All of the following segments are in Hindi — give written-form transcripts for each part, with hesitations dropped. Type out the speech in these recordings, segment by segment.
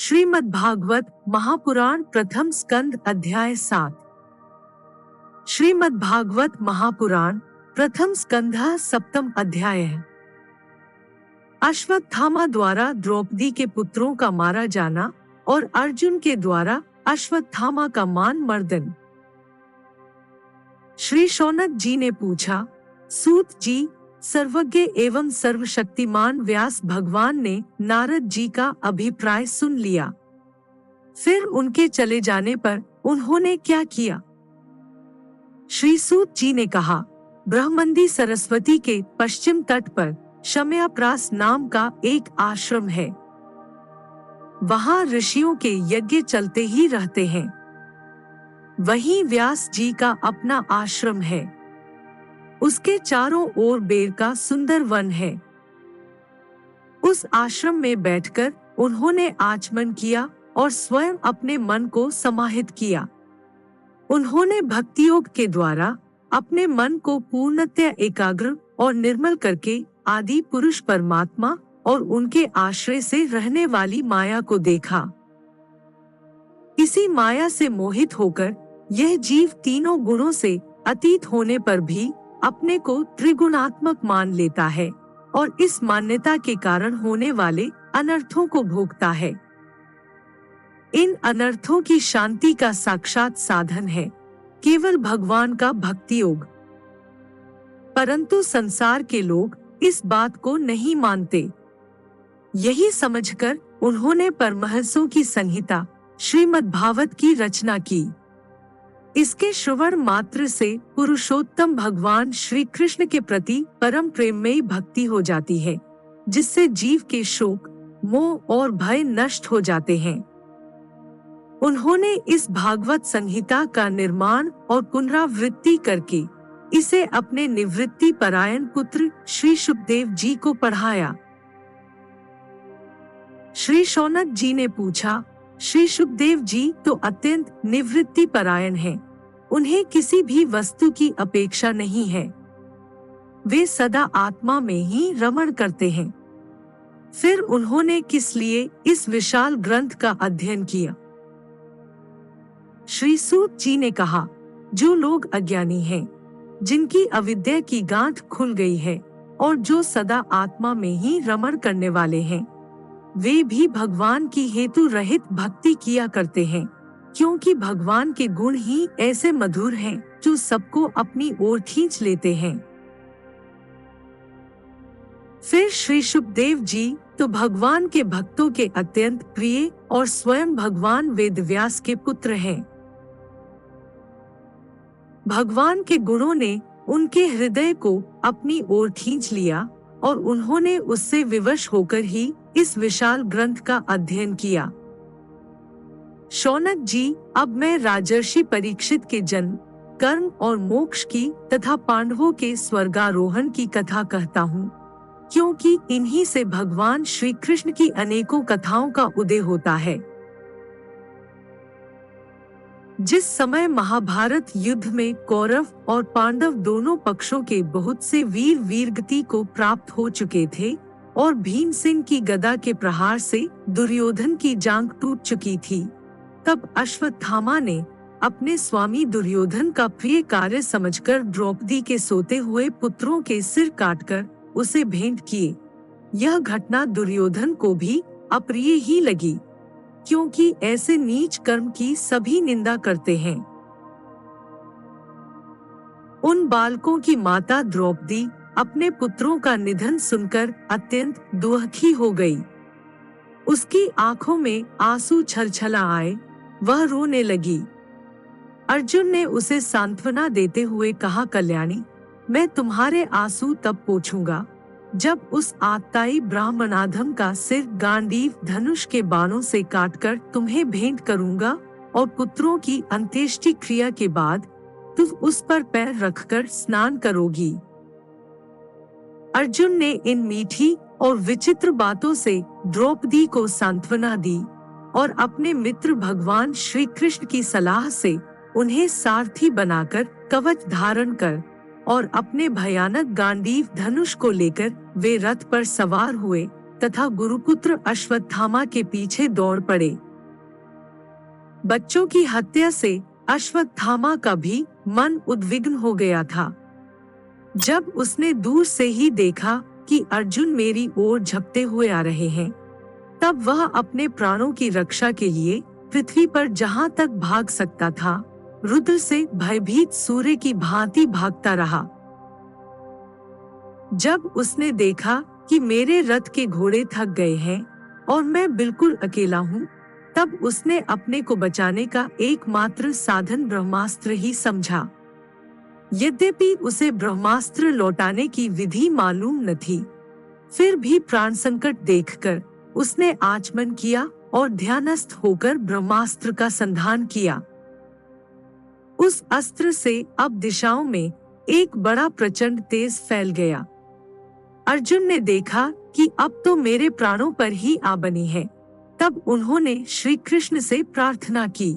श्रीमद्भागवत महापुराण प्रथम स्कंद अध्याय 7। श्रीमद्भागवत महापुराण प्रथम स्कंध सप्तम अध्याय। अश्वत्थामा द्वारा द्रौपदी के पुत्रों का मारा जाना और अर्जुन के द्वारा अश्वत्थामा का मान मर्दन। श्री शौनक जी ने पूछा, सूत जी, सर्वज्ञ एवं सर्वशक्तिमान व्यास भगवान ने नारद जी का अभिप्राय सुन लिया, फिर उनके चले जाने पर उन्होंने क्या किया? श्री सूत जी ने कहा, ब्रह्मंदी सरस्वती के पश्चिम तट पर शम्याप्रास नाम का एक आश्रम है। वहां ऋषियों के यज्ञ चलते ही रहते हैं। वहीं व्यास जी का अपना आश्रम है। उसके चारों ओर बेर का सुंदर वन है। उस आश्रम में बैठकर उन्होंने आचमन किया और स्वयं अपने मन को समाहित किया। उन्होंने भक्ति योग के द्वारा अपने मन को पूर्णतः एकाग्र और निर्मल करके आदि पुरुष परमात्मा और उनके आश्रय से रहने वाली माया को देखा। इसी माया से मोहित होकर यह जीव तीनों गुणों से अतीत होने पर भी अपने को त्रिगुणात्मक मान लेता है और इस मान्यता के कारण होने वाले अनर्थों को भोगता है। इन अनर्थों की शांति का साक्षात साधन है केवल भगवान का भक्ति योग। परंतु संसार के लोग इस बात को नहीं मानते। यही समझकर उन्होंने परमहंसों की संहिता श्रीमद्भागवत की रचना की। इसके श्रवण मात्र से पुरुषोत्तम भगवान श्री कृष्ण के प्रति परम प्रेममयी भक्ति हो जाती है, जिससे जीव के शोक, मोह और भय नष्ट हो जाते हैं। उन्होंने इस भागवत संहिता का निर्माण और पुनरावृत्ति करके इसे अपने निवृत्ति परायण पुत्र श्री शुकदेव जी को पढ़ाया। श्री शौनक जी ने पूछा, श्री शुकदेव जी तो अत्यंत निवृत्ति परायण हैं। उन्हें किसी भी वस्तु की अपेक्षा नहीं है। वे सदा आत्मा में ही रमण करते हैं। फिर उन्होंने किस लिए इस विशाल ग्रंथ का अध्ययन किया? श्री सूत जी ने कहा, जो लोग अज्ञानी हैं, जिनकी अविद्या की गांठ खुल गई है और जो सदा आत्मा में ही रमण करने वाले हैं, वे भी भगवान की हेतु रहित भक्ति किया करते हैं, क्योंकि भगवान के गुण ही ऐसे मधुर हैं जो सबको अपनी ओर खींच लेते हैं। फिर श्री शुकदेव जी तो भगवान के भक्तों के अत्यंत प्रिय और स्वयं भगवान वेदव्यास के पुत्र हैं। भगवान के गुणों ने उनके हृदय को अपनी ओर खींच लिया और उन्होंने उससे विवश होकर ही इस विशाल ग्रंथ का अध्ययन किया। शौनक जी, अब मैं राजर्षि परीक्षित के जन्म, कर्म और मोक्ष की तथा पांडवों के स्वर्गारोहण की कथा कहता हूँ, क्योंकि इन्हीं से भगवान श्री कृष्ण की अनेकों कथाओं का उदय होता है। जिस समय महाभारत युद्ध में कौरव और पांडव दोनों पक्षों के बहुत से वीर वीरगति को प्राप्त हो चुके थे और भीमसेन की गदा के प्रहार से दुर्योधन की जांघ टूट चुकी थी, तब अश्वत्थामा ने अपने स्वामी दुर्योधन का प्रिय कार्य समझकर द्रौपदी के सोते हुए पुत्रों के सिर काटकर उसे भेंट किए। यह घटना दुर्योधन को भी अप्रिय ही लगी, क्योंकि ऐसे नीच कर्म की सभी निंदा करते हैं। उन बालकों की माता द्रौपदी अपने पुत्रों का निधन सुनकर अत्यंत दुखी हो गई। उसकी आंखों में आंसू छलछला आए, वह रोने लगी। अर्जुन ने उसे सांत्वना देते हुए कहा, कल्याणी, मैं तुम्हारे आंसू तब पोंछूंगा जब उस आतताई ब्राह्मणाधम का सिर गांडीव धनुष के बाणों से काटकर तुम्हें भेंट करूंगा और पुत्रों की अंत्येष्टि क्रिया के बाद तुम उस पर पैर रखकर स्नान करोगी। अर्जुन ने इन मीठी और विचित्र बातों से द्रौपदी को सांत्वना दी और अपने मित्र भगवान श्री कृष्ण की सलाह से उन्हें सारथी बनाकर कवच धारण कर और अपने भयानक गांडीव धनुष को लेकर वे रथ पर सवार हुए तथा गुरुपुत्र अश्वत्थामा के पीछे दौड़ पड़े। बच्चों की हत्या से अश्वत्थामा का भी मन उद्विग्न हो गया था। जब उसने दूर से ही देखा कि अर्जुन मेरी ओर झपटे हुए आ रहे हैं, तब वह अपने प्राणों की रक्षा के लिए पृथ्वी पर जहां तक भाग सकता था, रुद्र से भयभीत सूर्य की भांति भागता रहा। जब उसने देखा कि मेरे रथ के घोड़े थक गए हैं और मैं बिल्कुल अकेला हूँ, तब उसने अपने को बचाने का एकमात्र साधन ब्रह्मास्त्र ही समझा। यद्यपि उसे ब्रह्मास्त्र लौटाने की विधि मालूम न थी, फिर भी प्राण संकट देखकर उसने आचमन किया और ध्यानस्थ होकर ब्रह्मास्त्र का संधान किया। उस अस्त्र से अब दिशाओं में एक बड़ा प्रचंड तेज फैल गया। अर्जुन ने देखा कि अब तो मेरे प्राणों पर ही आ बनी है। तब उन्होंने श्री कृष्ण से प्रार्थना की।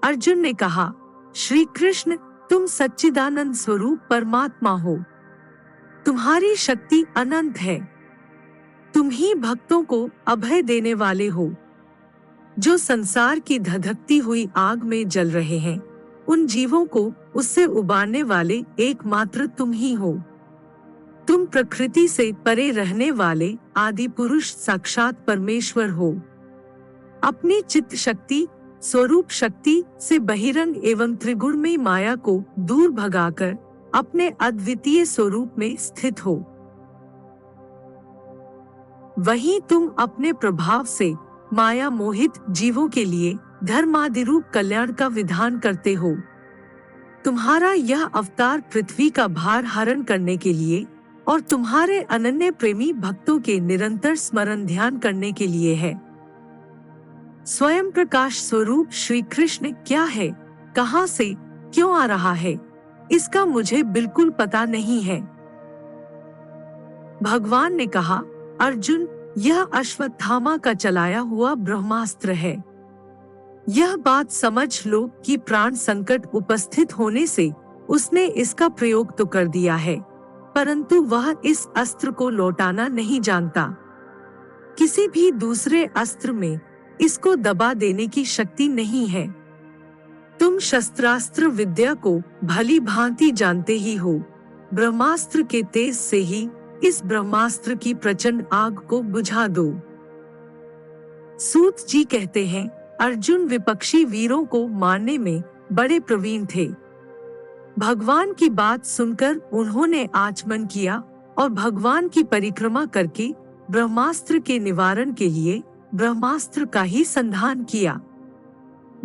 अर्जुन ने कहा, श्री कृष्ण, तुम सच्चिदानंद स्वरूप परमात्मा हो। तुम्हारी शक्ति अनंत है। तुम ही भक्तों को अभय देने वाले हो। जो संसार की धधकती हुई आग में जल रहे हैं, उन जीवों को उससे उबारने वाले एकमात्र तुम ही हो। तुम प्रकृति से परे रहने वाले आदि पुरुष साक्षात परमेश्वर हो। अपनी चित्त शक्ति, स्वरूप शक्ति से बहिरंग एवं त्रिगुणमयी माया को दूर भगाकर अपने अद्वितीय स्वरूप में स्थित हो। वहीं तुम अपने प्रभाव से माया मोहित जीवों के लिए धर्मादिरूप कल्याण का विधान करते हो। तुम्हारा यह अवतार पृथ्वी का भार हरण करने के लिए और तुम्हारे अनन्य प्रेमी भक्तों के निरंतर स्मरण ध्यान करने के लिए है। स्वयं प्रकाश स्वरूप श्री कृष्ण क्या है, कहां से, क्यों आ रहा है, इसका मुझे बिल्कुल पता नहीं है। भगवान ने कहा, अर्जुन, यह अश्वत्थामा का चलाया हुआ ब्रह्मास्त्र है। यह बात समझ लो कि प्राण संकट उपस्थित होने से उसने इसका प्रयोग तो कर दिया है, परंतु वह इस अस्त्र को लौटाना नहीं जानता। किसी भी दूसरे अस्त्र में इसको दबा देने की शक्ति नहीं है। तुम शस्त्रास्त्र विद्या को भली भांति जानते ही हो। ब्रह्मास्त्र के तेज से ही इस ब्रह्मास्त्र की प्रचंड आग को बुझा दो। सूत जी कहते हैं, अर्जुन विपक्षी वीरों को मारने में बड़े प्रवीण थे। भगवान की बात सुनकर उन्होंने आचमन किया और भगवान की परिक्रमा करके ब्रह्मास्त्र के निवारण के लिए ब्रह्मास्त्र का ही संधान किया।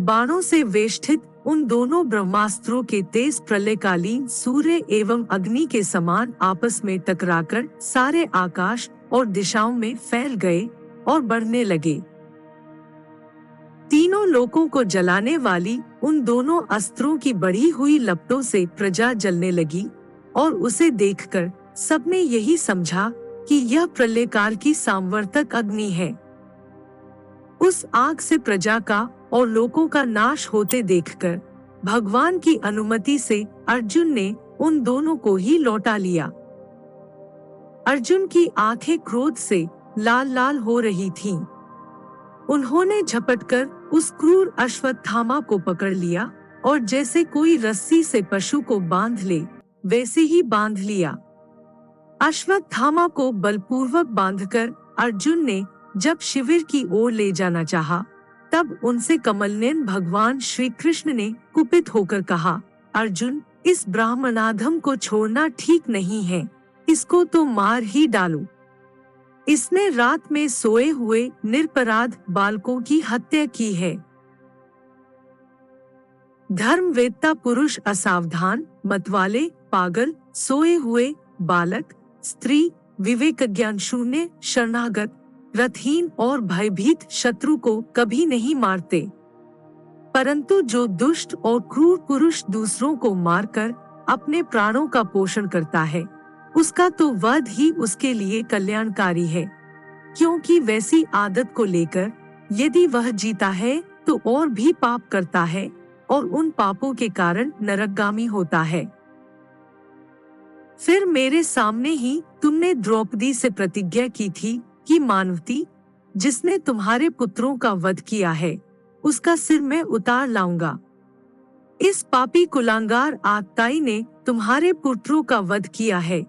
बाणों से वेष्टित उन दोनों ब्रह्मास्त्रों के तेज प्रलयकालीन सूर्य एवं अग्नि के समान आपस में टकराकर सारे आकाश और दिशाओं में फैल गए और बढ़ने लगे। तीनों लोकों को जलाने वाली उन दोनों अस्त्रों की बढ़ी हुई लपटों से प्रजा जलने लगी और उसे देखकर सबने यही समझा कि यह प्रलयकाल की सांवर्तक अग्नि है। उस आग से प्रजा का और लोकों का नाश होते देखकर भगवान की अनुमति से अर्जुन ने उन दोनों को ही लौटा लिया। अर्जुन की आंखें क्रोध से लाल लाल हो रही थीं। उन्होंने झपटकर उस क्रूर अश्वत्थामा को पकड़ लिया और जैसे कोई रस्सी से पशु को बांध ले, वैसे ही बांध लिया। अश्वत्थामा को बलपूर्वक बांधकर अर्जुन ने जब शिविर की ओर ले जाना चाहा, तब उनसे कमलनयन भगवान श्री कृष्ण ने कुपित होकर कहा, अर्जुन, इस ब्राह्मणाधम को छोड़ना ठीक नहीं है, इसको तो मार ही डालो। इसने रात में सोए हुए निरपराध बालकों की हत्या की है। धर्मवेत्ता पुरुष असावधान, मतवाले, पागल, सोए हुए बालक, स्त्री, विवेकज्ञान शून्य, शरणागत, रथहीन और भयभीत शत्रु को कभी नहीं मारते, परंतु जो दुष्ट और क्रूर पुरुष दूसरों को मारकर अपने प्राणों का पोषण करता है, उसका तो वध ही उसके लिए कल्याणकारी है, क्योंकि वैसी आदत को लेकर यदि वह जीता है तो और भी पाप करता है और उन पापों के कारण नरकगामी होता है। फिर मेरे सामने ही तुमने द्रौपदी से प्रतिज्ञा की थी कि मानवती, जिसने तुम्हारे पुत्रों का वध किया है, उसका सिर मैं उतार लाऊंगा। इस पापी कुलांगार आतताई ने तुम्हारे पुत्रों का वध किया है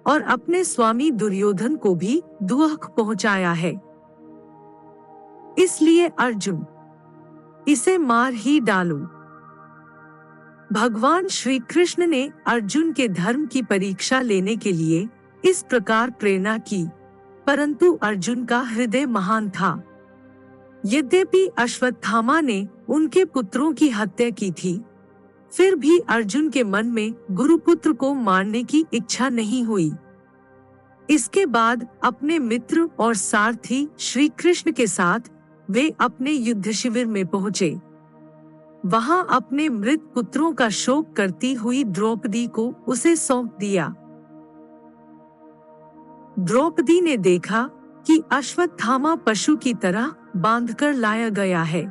और अपने स्वामी दुर्योधन को भी दुख पहुंचाया है। इसलिए अर्जुन, इसे मार ही डालो। भगवान श्री कृष्ण ने अर्जुन के धर्म की परीक्षा लेने के लिए इस प्रकार प्रेरणा की, परंतु अर्जुन का हृदय महान था। यद्यपि अश्वत्थामा ने उनके पुत्रों की हत्या की थी, फिर भी अर्जुन के मन में गुरुपुत्र को मारने की इच्छा नहीं हुई। इसके बाद अपने मित्र और सारथी श्री कृष्ण के साथ वे अपने युद्ध शिविर में पहुंचे। वहां अपने मृत पुत्रों का शोक करती हुई द्रौपदी को उसे सौंप दिया। द्रौपदी ने देखा कि अश्वत्थामा पशु की तरह बांधकर लाया गया है।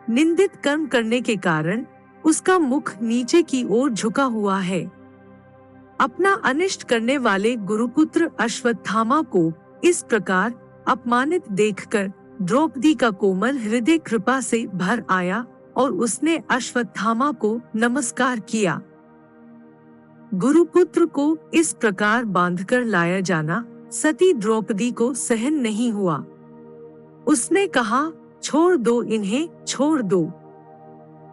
निंदित कर्म करने के कारण उसका मुख नीचे की ओर झुका हुआ है। अपना अनिष्ट करने वाले गुरुपुत्र अश्वत्थामा को इस प्रकार अपमानित देखकर द्रौपदी का कोमल हृदय कृपा से भर आया और उसने अश्वत्थामा को नमस्कार किया। गुरुपुत्र को इस प्रकार बांधकर लाया जाना सती द्रौपदी को सहन नहीं हुआ। उसने कहा, छोड़ दो इन्हें, छोड़ दो।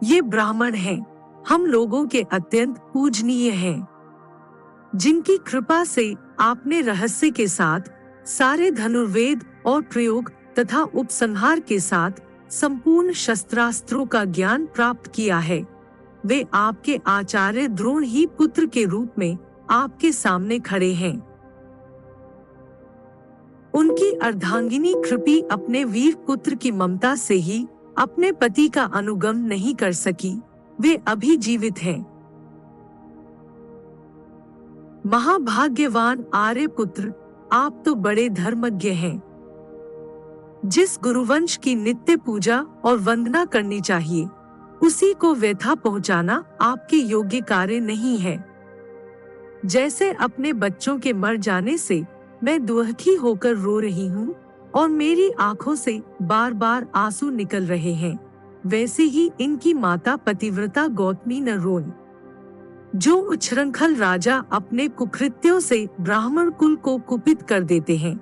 ये ब्राह्मण हैं, हम लोगों के अत्यंत पूजनीय हैं, जिनकी कृपा से आपने रहस्य के साथ सारे धनुर्वेद और प्रयोग तथा उपसंहार के साथ संपूर्ण शस्त्रास्त्रों का ज्ञान प्राप्त किया है। वे आपके आचार्य द्रोण ही पुत्र के रूप में आपके सामने खड़े हैं। उनकी अर्धांगिनी कृपी अपने वीर पुत्र की ममता से ही अपने पति का अनुगम नहीं कर सकी, वे अभी जीवित हैं। महाभाग्यवान आर्यपुत्र, आप तो बड़े धर्मज्ञ हैं। जिस गुरुवंश की नित्य पूजा और वंदना करनी चाहिए, उसी को व्यथा पहुंचाना आपके योग्य कार्य नहीं है। जैसे अपने बच्चों के मर जाने से मैं दुखी होकर रो रही हूँ और मेरी आंखों से बार बार आंसू निकल रहे हैं, वैसे ही इनकी माता पतिव्रता गौतमी न रोए। जो उच्छृंखल राजा अपने कुकृत्यों से ब्राह्मण कुल को कुपित कर देते हैं,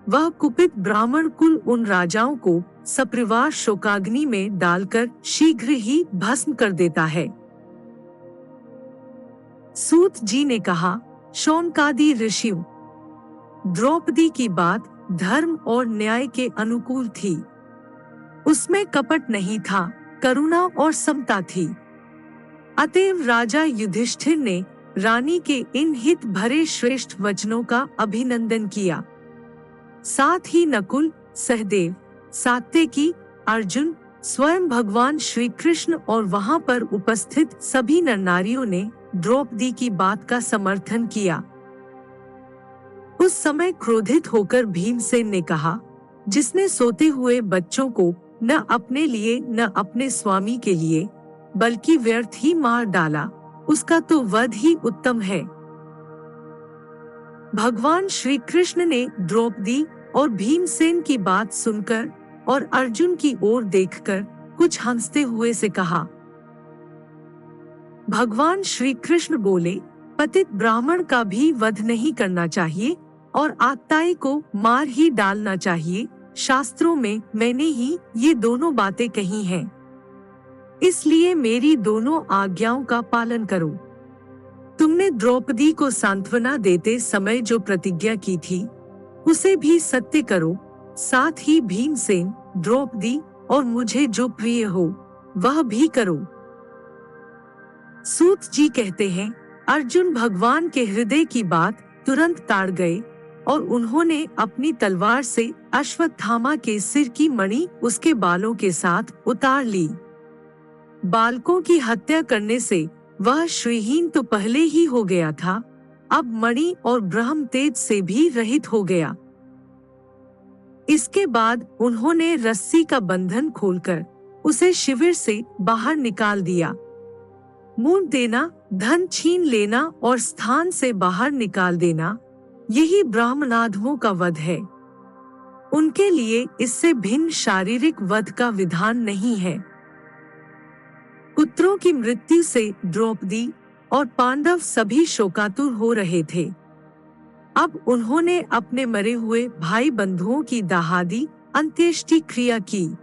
वह कुपित ब्राह्मण कुल उन राजाओं को सपरिवार शोकाग्नि में डालकर शीघ्र ही भस्म कर देता है। सूत जी ने कहा, शौनकादि ऋषियों, द्रौपदी की बात धर्म और न्याय के अनुकूल थी। उसमें कपट नहीं था, करुणा और समता थी। अतएव राजा युधिष्ठिर ने रानी के इन हित भरे श्रेष्ठ वचनों का अभिनंदन किया। साथ ही नकुल, सहदेव, सात्यकी, अर्जुन, स्वयं भगवान श्री कृष्ण और वहां पर उपस्थित सभी नर नारियों ने द्रौपदी की बात का समर्थन किया। उस समय क्रोधित होकर भीमसेन ने कहा, जिसने सोते हुए बच्चों को न अपने लिए न अपने स्वामी के लिए बल्कि व्यर्थ ही मार डाला, उसका तो वध ही उत्तम है। भगवान श्री कृष्ण ने द्रौपदी और भीमसेन की बात सुनकर और अर्जुन की ओर देखकर कुछ हंसते हुए से कहा। भगवान श्री कृष्ण बोले, पतित ब्राह्मण का भी वध नहीं करना चाहिए और आतताई को मार ही डालना चाहिए। शास्त्रों में मैंने ही ये दोनों बातें कही हैं। इसलिए मेरी दोनों आज्ञाओं का पालन करो। तुमने द्रौपदी को सांत्वना देते समय जो प्रतिज्ञा की थी, उसे भी सत्य करो। साथ ही भीमसेन, द्रौपदी और मुझे जो प्रिय हो वह भी करो। सूत जी कहते हैं, अर्जुन भगवान के हृदय की बात तुरंत ताड़ गए और उन्होंने अपनी तलवार से अश्वत्थामा के सिर की मणि उसके बालों के साथ उतार ली। बालकों की हत्या करने से वह श्रीहीन तो पहले ही हो गया था, अब मणि और ब्रह्म तेज से भी रहित हो गया। इसके बाद उन्होंने रस्सी का बंधन खोलकर उसे शिविर से बाहर निकाल दिया। मुंह देना, धन छीन लेना और स्थान से बाहर निकाल देना, यही ब्राह्मणाधमों का वध है। उनके लिए इससे भिन्न शारीरिक वध का विधान नहीं है। पुत्रों की मृत्यु से द्रौपदी और पांडव सभी शोकातुर हो रहे थे। अब उन्होंने अपने मरे हुए भाई बंधुओं की दाहादी अंत्येष्टि क्रिया की।